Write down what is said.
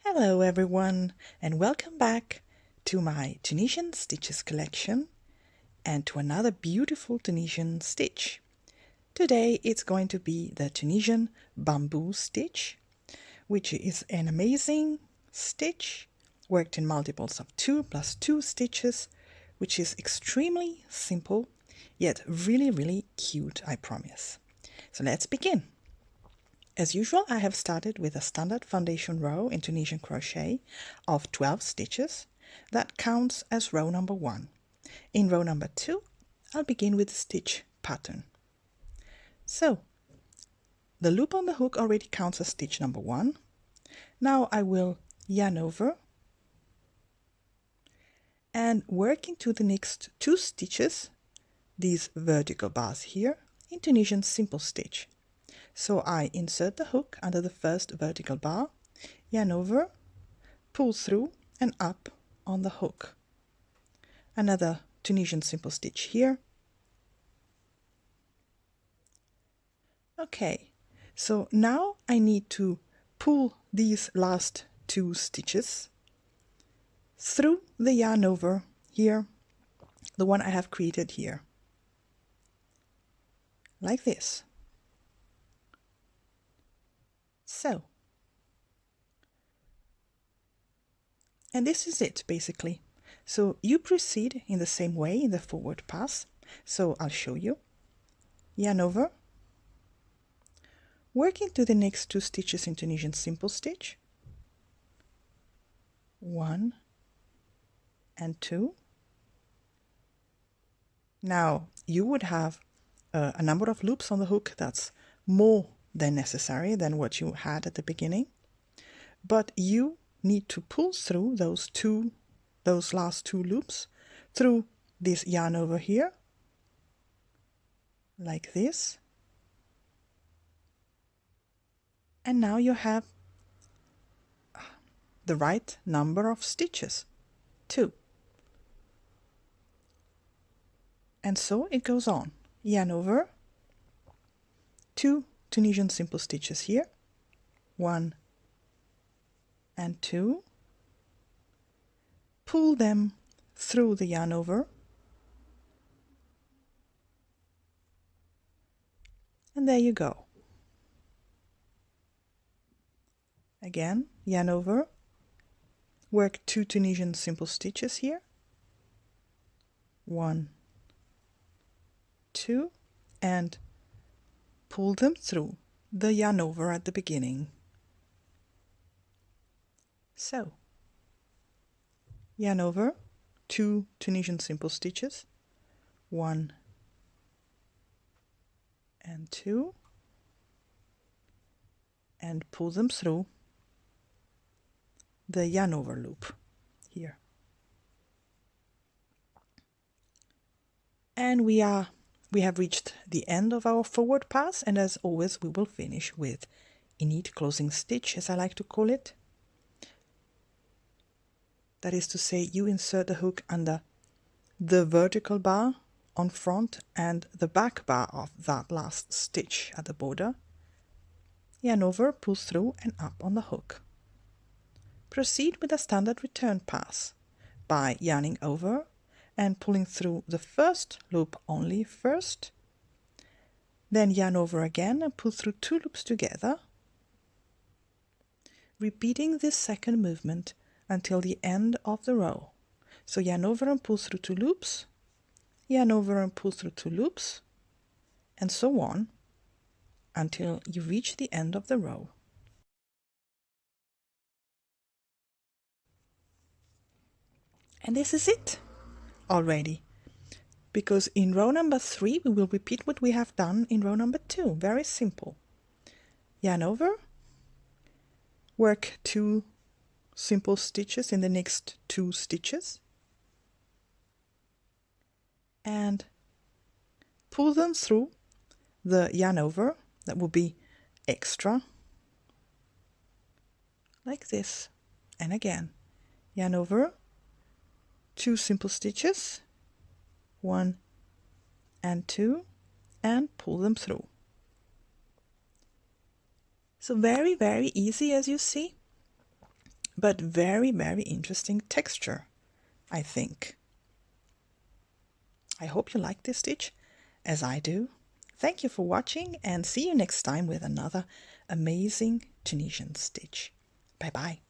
Hello everyone, and welcome back to my Tunisian stitches collection and to another beautiful Tunisian stitch. Today it's going to be the Tunisian Bamboo Stitch, which is an amazing stitch worked in multiples of 2 plus 2 stitches, which is extremely simple yet really cute, I promise. So let's begin. As usual, I have started with a standard foundation row in Tunisian crochet of 12 stitches. That counts as row number 1. In row number 2, I'll begin with the stitch pattern. So, the loop on the hook already counts as stitch number 1. Now I will yarn over and work into the next 2 stitches, these vertical bars here, in Tunisian Simple stitch. So I insert the hook under the first vertical bar, yarn over, pull through and up on the hook. Another Tunisian Simple stitch here. Okay, so now I need to pull these last 2 stitches through the yarn over here, the one I have created here, like this. So, and this is it basically. So you proceed in the same way in the forward pass. So I'll show you. Yarn over, work into the next 2 stitches in Tunisian Simple stitch, 1 and 2. Now you would have a number of loops on the hook that's more than necessary than what you had at the beginning, but you need to pull through those last 2 loops through this yarn over here, like this, and now you have the right number of stitches, 2. And so it goes on. Yarn over, 2 Tunisian Simple stitches here, 1 and 2, pull them through the yarn over, and there you go. Again, yarn over, work 2 Tunisian Simple stitches here, 1, 2, and pull them through the yarn over at the beginning. So, yarn over, 2 Tunisian Simple stitches, 1 and 2, and pull them through the yarn over loop here. And we have reached the end of our forward pass, and as always we will finish with a neat closing stitch, as I like to call it. That is to say, you insert the hook under the vertical bar on front and the back bar of that last stitch at the border. Yarn over, pull through and up on the hook. Proceed with a standard return pass by yarning over and pulling through the first loop only first, then yarn over again and pull through 2 loops together, repeating this second movement until the end of the row. So yarn over and pull through 2 loops, yarn over and pull through 2 loops, and so on until you reach the end of the row. And this is it already, because in row number 3 we will repeat what we have done in row number 2. Very simple. Yarn over, work 2 simple stitches in the next 2 stitches, and pull them through the yarn over that will be extra, like this. And again, yarn over, 2 simple stitches, 1 and 2, and pull them through. So very easy, as you see. but very, very interesting texture, I think. I hope you like this stitch, as I do. Thank you for watching, and see you next time with another amazing Tunisian stitch. Bye bye.